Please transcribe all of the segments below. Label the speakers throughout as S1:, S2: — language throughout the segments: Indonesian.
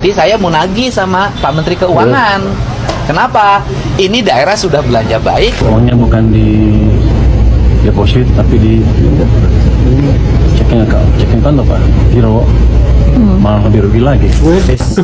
S1: Jadi saya mau nagih sama Pak Menteri Keuangan. Kenapa? Ini daerah sudah belanja baik.
S2: Uangnya bukan di deposit tapi di checking account apa? Giro. Malah lebih rugi lagi.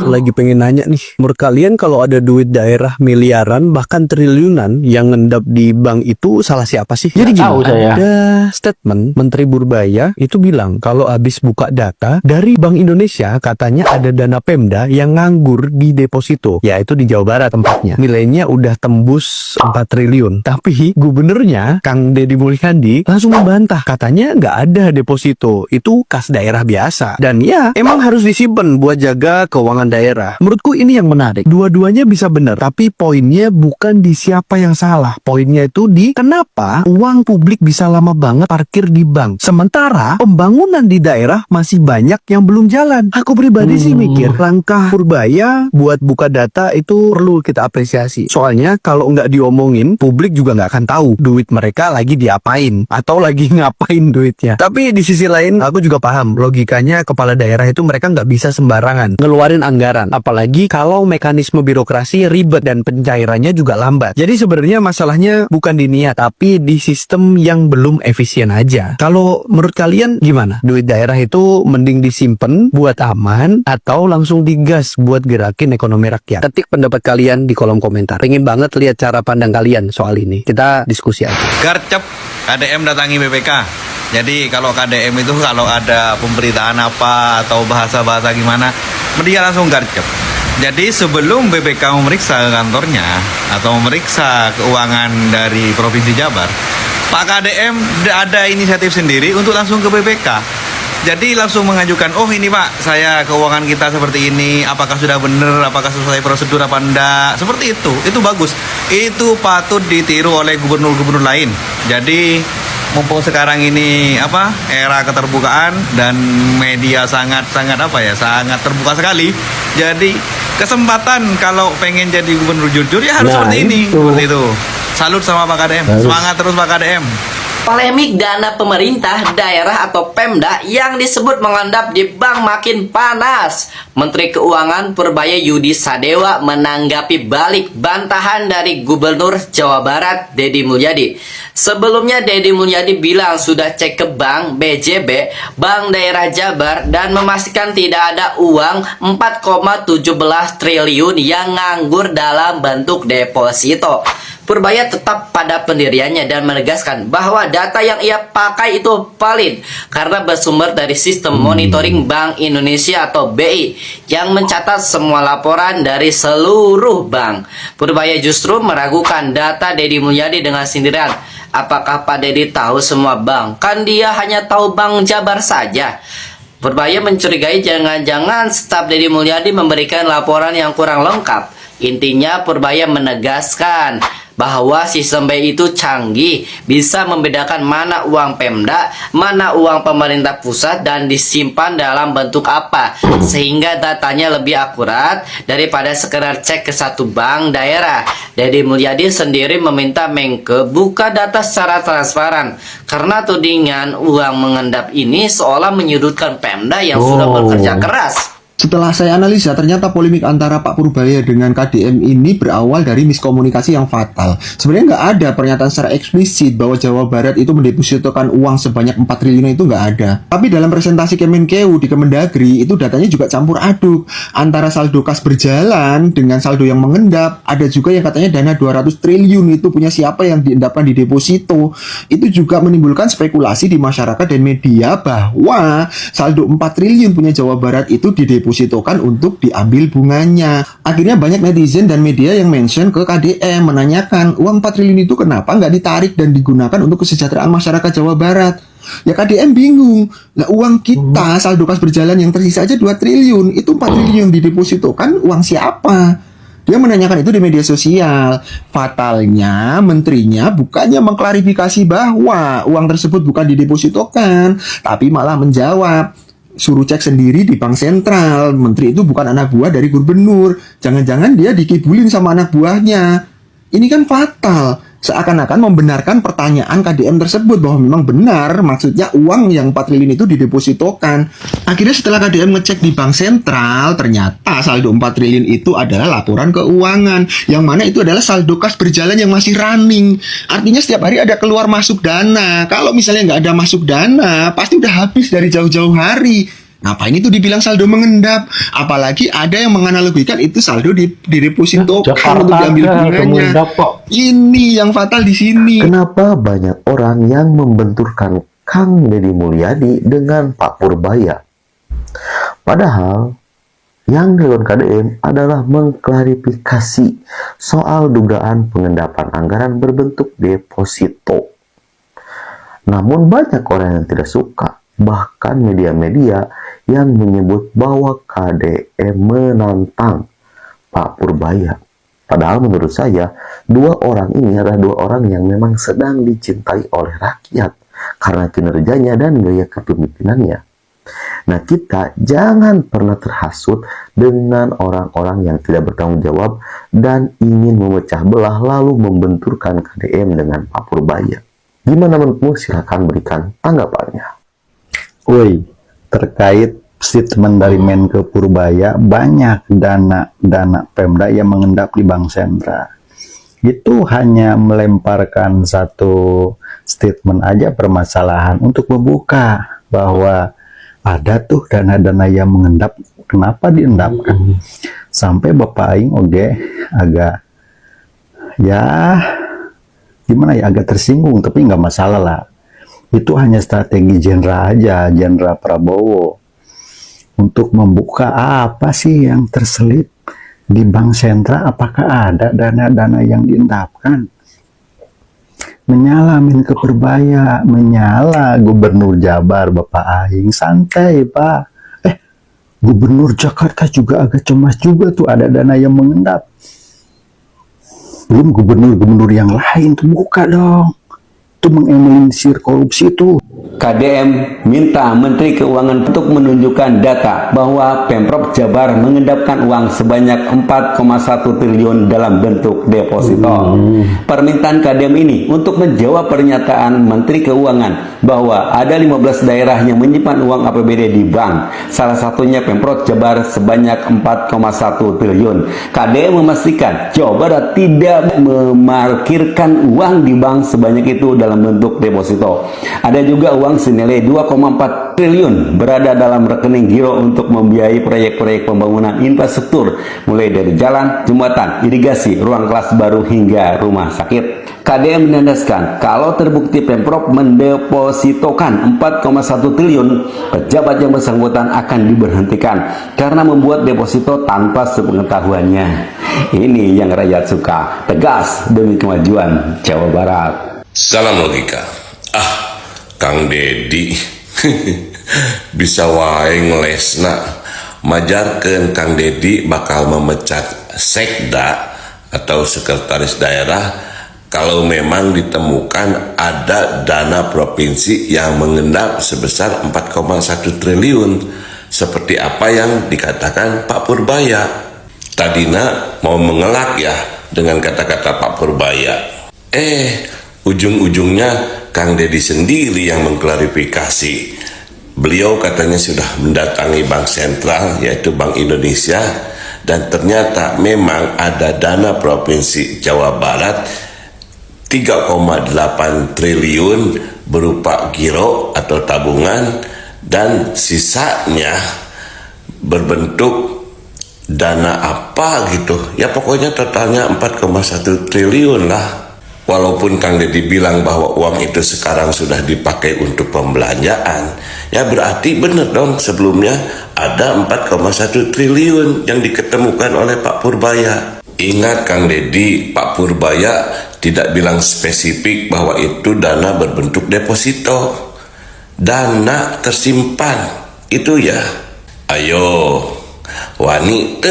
S3: Lagi pengen nanya nih, menurut kalian kalau ada duit daerah miliaran bahkan triliunan yang ngendap di bank itu salah siapa sih? Jadi
S2: Tahu
S3: gini,
S2: saya.
S3: ada statement Menteri Purbaya itu bilang kalau habis buka data dari Bank Indonesia katanya ada dana Pemda yang nganggur di deposito, yaitu di Jawa Barat tempatnya. Nilainya udah tembus 4 triliun. Tapi gubernurnya Kang Deddy Mulyadi langsung membantah, katanya nggak ada deposito, itu kas daerah biasa. Dan ya emang harus disimpan buat jaga keuangan daerah. Menurutku ini yang menarik. Dua-duanya bisa benar, tapi poinnya bukan di siapa yang salah. Poinnya itu di kenapa uang publik bisa lama banget parkir di bank. Sementara pembangunan di daerah masih banyak yang belum jalan. Aku pribadi sih mikir langkah Purbaya buat buka data itu perlu kita apresiasi. Soalnya kalau nggak diomongin, publik juga nggak akan tahu duit mereka lagi diapain atau lagi ngapain duitnya. Tapi di sisi lain, aku juga paham logikanya kepala daerah itu mereka nggak bisa sembarangan ngeluarin anggaran, apalagi kalau mekanisme birokrasi ribet dan pencairannya juga lambat. Jadi sebenarnya masalahnya bukan di niat, tapi di sistem yang belum efisien aja. Kalau menurut kalian gimana? Duit daerah itu mending disimpan buat aman atau langsung digas buat gerakin ekonomi rakyat? Ketik pendapat kalian di kolom komentar. Pengen banget lihat cara pandang kalian soal ini. Kita diskusi aja.
S4: Garcep, KDM datangi BPK. Jadi kalau KDM itu kalau ada pemberitaan apa atau bahasa-bahasa gimana, dia langsung garcep. Jadi sebelum BPK memeriksa kantornya atau memeriksa keuangan dari Provinsi Jabar, Pak KDM ada inisiatif sendiri untuk langsung ke BPK. Jadi langsung mengajukan, oh ini Pak, saya keuangan kita seperti ini, apakah sudah benar, apakah sesuai prosedur apa enggak, seperti itu bagus. Itu patut ditiru oleh gubernur-gubernur lain. Jadi mumpung sekarang ini era keterbukaan dan media sangat terbuka sekali. Jadi kesempatan kalau pengen jadi gubernur jujur ya harus seperti ini, seperti itu. Salut sama Pak KDM, semangat terus Pak KDM.
S5: Polemik dana pemerintah daerah atau Pemda yang disebut mengendap di bank makin panas. Menteri Keuangan Purbaya Yudi Sadewa menanggapi balik bantahan dari Gubernur Jawa Barat Deddy Mulyadi. Sebelumnya Deddy Mulyadi bilang sudah cek ke bank BJB, Bank Daerah Jabar, dan memastikan tidak ada uang 4,17 triliun yang nganggur dalam bentuk deposito. Purbaya tetap pada pendiriannya dan menegaskan bahwa data yang ia pakai itu valid karena bersumber dari sistem monitoring Bank Indonesia atau BI yang mencatat semua laporan dari seluruh bank. Purbaya justru meragukan data Deddy Mulyadi dengan sindiran. Apakah Pak Deddy tahu semua bank? Kan dia hanya tahu Bank Jabar saja. Purbaya mencurigai jangan-jangan staf Deddy Mulyadi memberikan laporan yang kurang lengkap. Intinya Purbaya menegaskan bahwa sistem BI itu canggih, bisa membedakan mana uang Pemda, mana uang pemerintah pusat, dan disimpan dalam bentuk apa, sehingga datanya lebih akurat daripada sekedar cek ke satu bank daerah. Deddy Mulyadi sendiri meminta Menkeu buka data secara transparan, karena tudingan uang mengendap ini seolah menyudutkan Pemda yang sudah bekerja keras.
S6: Setelah saya analisa, ternyata polemik antara Pak Purbaya dengan KDM ini berawal dari miskomunikasi yang fatal. Sebenarnya nggak ada pernyataan secara eksplisit bahwa Jawa Barat itu mendepositokan uang sebanyak 4 triliun, itu nggak ada. Tapi dalam presentasi Kemenkeu di Kemendagri, itu datanya juga campur aduk. Antara saldo kas berjalan dengan saldo yang mengendap. Ada juga yang katanya dana 200 triliun itu punya siapa yang diendapkan di deposito. Itu juga menimbulkan spekulasi di masyarakat dan media bahwa saldo 4 triliun punya Jawa Barat itu di depositokan untuk diambil bunganya. Akhirnya banyak netizen dan media yang mention ke KDM menanyakan uang 4 triliun itu kenapa nggak ditarik dan digunakan untuk kesejahteraan masyarakat Jawa Barat. Ya KDM bingung. Nah, uang kita saldo kas berjalan yang tersisa aja 2 triliun, itu 4 triliun didepositokan uang siapa? Dia menanyakan itu di media sosial. Fatalnya menterinya bukannya mengklarifikasi bahwa uang tersebut bukan didepositokan, tapi malah menjawab, suruh cek sendiri di bank sentral. Menteri itu bukan anak buah dari gubernur. Jangan-jangan dia dikibulin sama anak buahnya. Ini kan fatal. seakan-akan membenarkan pertanyaan KDM tersebut bahwa memang benar maksudnya uang yang 4 triliun itu didepositokan. Akhirnya setelah KDM ngecek di bank sentral, ternyata saldo 4 triliun itu adalah laporan keuangan, yang mana itu adalah saldo kas berjalan yang masih running. Artinya setiap hari ada keluar masuk dana. Kalau misalnya nggak ada masuk dana, pasti udah habis dari jauh-jauh hari. Ngapain itu dibilang saldo mengendap? Apalagi ada yang menganalogikan itu saldo didepositokan
S2: Jakarta
S6: untuk diambil
S2: ada
S6: bunganya.
S2: mengendap kok.
S6: Ini yang fatal di sini.
S7: Kenapa banyak orang yang membenturkan Kang Deddy Mulyadi dengan Pak Purbaya? Padahal yang dilakukan KDM adalah mengklarifikasi soal dugaan pengendapan anggaran berbentuk deposito. Namun banyak orang yang tidak suka, bahkan media-media yang menyebut bahwa KDM menantang Pak Purbaya. Padahal menurut saya, dua orang ini adalah dua orang yang memang sedang dicintai oleh rakyat karena kinerjanya dan gaya kepemimpinannya. Nah, kita jangan pernah terhasut dengan orang-orang yang tidak bertanggung jawab dan ingin memecah belah lalu membenturkan KDM dengan Pak Purbaya. Gimana menurutmu? Silahkan berikan tanggapannya.
S8: Woi, terkait statement dari Menko Purbaya, banyak dana Pemda yang mengendap di Bank Sentral. Itu hanya melemparkan satu statement aja permasalahan untuk membuka bahwa ada tuh dana-dana yang mengendap, kenapa diendapkan? Sampai Bapak Aing oke agak ya gimana ya, agak tersinggung, tapi nggak masalah lah. Itu hanya strategi Jenderal aja, Jenderal Prabowo, untuk membuka apa sih yang terselip di Bank Sentral, apakah ada dana-dana yang diendapkan. Menyala Menko Purbaya, menyala Gubernur Jabar Bapak Aing, santai Pak. Gubernur Jakarta juga agak cemas juga tuh, ada dana yang mengendap. Belum gubernur-gubernur yang lain tuh, buka dong. Itu mengeliminir korupsi itu.
S9: KDM minta Menteri Keuangan untuk menunjukkan data bahwa Pemprov Jabar mengendapkan uang sebanyak 4,1 triliun dalam bentuk deposito. Permintaan KDM ini untuk menjawab pernyataan Menteri Keuangan bahwa ada 15 daerah yang menyimpan uang APBD di bank, salah satunya Pemprov Jabar sebanyak 4,1 triliun. KDM memastikan Jawa Barat tidak memarkirkan uang di bank sebanyak itu dalam bentuk deposito. Ada juga uang senilai 2,4 triliun berada dalam rekening giro untuk membiayai proyek-proyek pembangunan infrastruktur, mulai dari jalan, jembatan, irigasi, ruang kelas baru hingga rumah sakit. KDM menandaskan kalau terbukti Pemprov mendepositokan 4,1 triliun, pejabat yang bersangkutan akan diberhentikan karena membuat deposito tanpa sepengetahuannya. Ini yang rakyat suka, tegas demi kemajuan Jawa Barat.
S10: Salam logika. Kang Deddy bisa wae ngelesna majarkeun Kang Deddy bakal memecat sekda atau sekretaris daerah kalau memang ditemukan ada dana provinsi yang mengendap sebesar 4,1 triliun seperti apa yang dikatakan Pak Purbaya. Tadina mau mengelak ya dengan kata-kata Pak Purbaya. Ujung-ujungnya Kang Deddy sendiri yang mengklarifikasi. Beliau katanya sudah mendatangi Bank Sentral, yaitu Bank Indonesia, dan ternyata memang ada dana Provinsi Jawa Barat 3,8 triliun berupa giro atau tabungan, dan sisanya berbentuk dana apa gitu. Ya pokoknya totalnya 4,1 triliun lah. Walaupun Kang Deddy bilang bahwa uang itu sekarang sudah dipakai untuk pembelanjaan, ya berarti benar dong sebelumnya ada 4,1 triliun yang diketemukan oleh Pak Purbaya. Ingat Kang Deddy, Pak Purbaya tidak bilang spesifik bahwa itu dana berbentuk deposito. Dana tersimpan, itu ya. Ayo, wani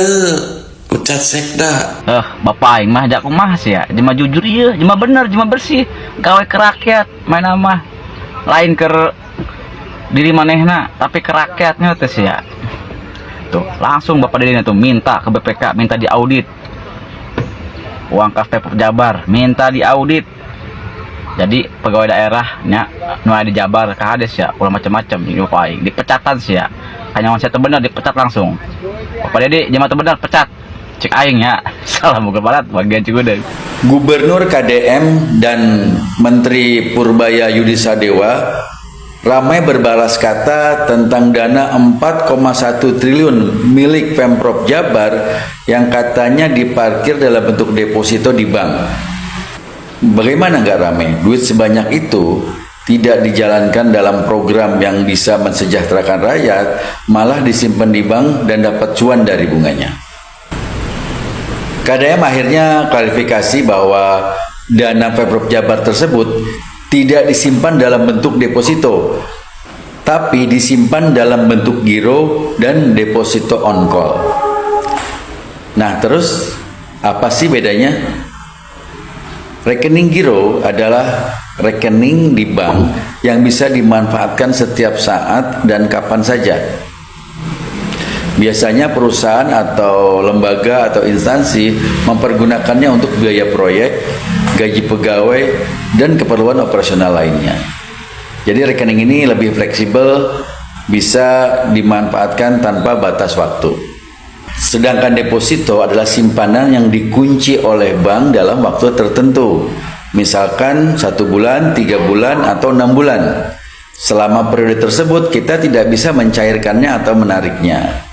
S10: mecat sekda.
S11: Bapak aing mah jak kumaha sih ya, jema jujur ieu, jema bener, jema bersih, gawe ke rakyat, main mah lain ke diri manehna, tapi ke rakyatnya teh sih ya. Tuh, langsung Bapak Deddy tuh minta ke BPK, minta diaudit. uang kas Pemprov Jabar minta diaudit. Jadi pegawai daerahnya nu di Jabar kahades ya ulah macam-macam dipecatan sih ya. Hanya saya benar dipecat langsung. Pada di jemaah benar pecat. Cek aing ya. Salah bukan barat bagian Cigudeg.
S9: Gubernur KDM dan Menteri Purbaya Yudi Sadewa ramai berbalas kata tentang dana 4,1 triliun milik Pemprov Jabar yang katanya diparkir dalam bentuk deposito di bank. Bagaimana nggak ramai? Duit sebanyak itu tidak dijalankan dalam program yang bisa mensejahterakan rakyat, malah disimpan di bank dan dapat cuan dari bunganya. KDM akhirnya klarifikasi bahwa dana Pemprov Jabar tersebut tidak disimpan dalam bentuk deposito, tapi disimpan dalam bentuk giro dan deposito on call. Nah, terus apa sih bedanya? Rekening giro adalah rekening di bank yang bisa dimanfaatkan setiap saat dan kapan saja. Biasanya perusahaan atau lembaga atau instansi mempergunakannya untuk biaya proyek, gaji pegawai, dan keperluan operasional lainnya. Jadi rekening ini lebih fleksibel, bisa dimanfaatkan tanpa batas waktu. Sedangkan deposito adalah simpanan yang dikunci oleh bank dalam waktu tertentu. Misalkan 1 bulan, 3 bulan, atau 6 bulan. Selama periode tersebut kita tidak bisa mencairkannya atau menariknya.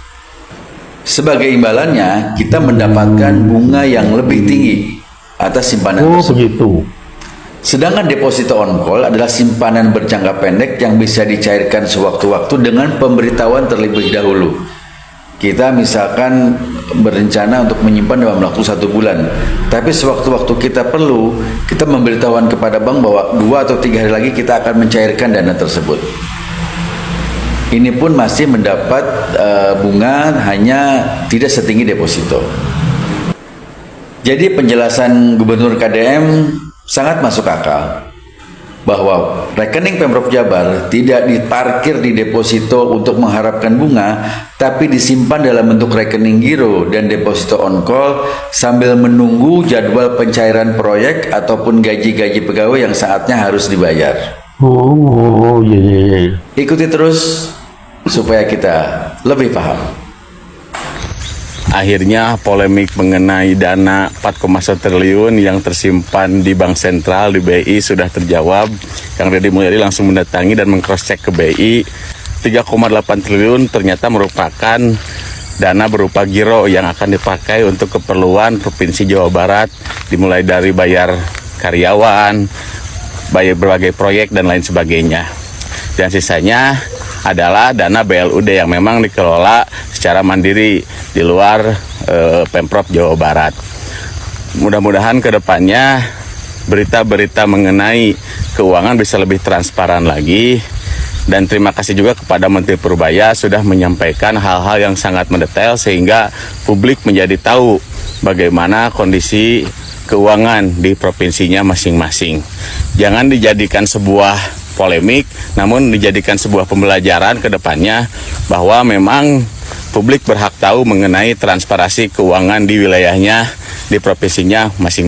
S9: Sebagai imbalannya, kita mendapatkan bunga yang lebih tinggi atas simpanan tersebut.
S2: Begitu.
S9: Sedangkan deposito on call adalah simpanan berjangka pendek yang bisa dicairkan sewaktu-waktu dengan pemberitahuan terlebih dahulu. Kita misalkan berencana untuk menyimpan dalam waktu 1 bulan, tapi sewaktu-waktu kita perlu, kita memberitahuan kepada bank bahwa 2 atau 3 hari lagi kita akan mencairkan dana tersebut. Ini pun masih mendapat bunga, hanya tidak setinggi deposito. Jadi penjelasan Gubernur KDM sangat masuk akal, bahwa rekening Pemprov Jabar tidak diparkir di deposito untuk mengharapkan bunga, tapi disimpan dalam bentuk rekening giro dan deposito on call sambil menunggu jadwal pencairan proyek ataupun gaji-gaji pegawai yang saatnya harus dibayar.
S2: Iya.
S9: Ikuti terus supaya kita lebih paham.
S12: Akhirnya polemik mengenai dana 4,1 triliun yang tersimpan di Bank Sentral di BI sudah terjawab. Kang Deddy Mulyadi langsung mendatangi dan meng-cross-check ke BI. 3,8 triliun ternyata merupakan dana berupa giro yang akan dipakai untuk keperluan Provinsi Jawa Barat, dimulai dari bayar karyawan, bayar berbagai proyek dan lain sebagainya. Dan sisanya adalah dana BLUD yang memang dikelola secara mandiri di luar Pemprov Jawa Barat. Mudah-mudahan ke depannya berita-berita mengenai keuangan bisa lebih transparan lagi. Dan terima kasih juga kepada Menteri Purbaya sudah menyampaikan hal-hal yang sangat mendetail sehingga publik menjadi tahu bagaimana kondisi keuangan di provinsinya masing-masing. Jangan dijadikan sebuah polemik, namun dijadikan sebuah pembelajaran ke depannya bahwa memang publik berhak tahu mengenai transparansi keuangan di wilayahnya, di provinsinya masing-masing.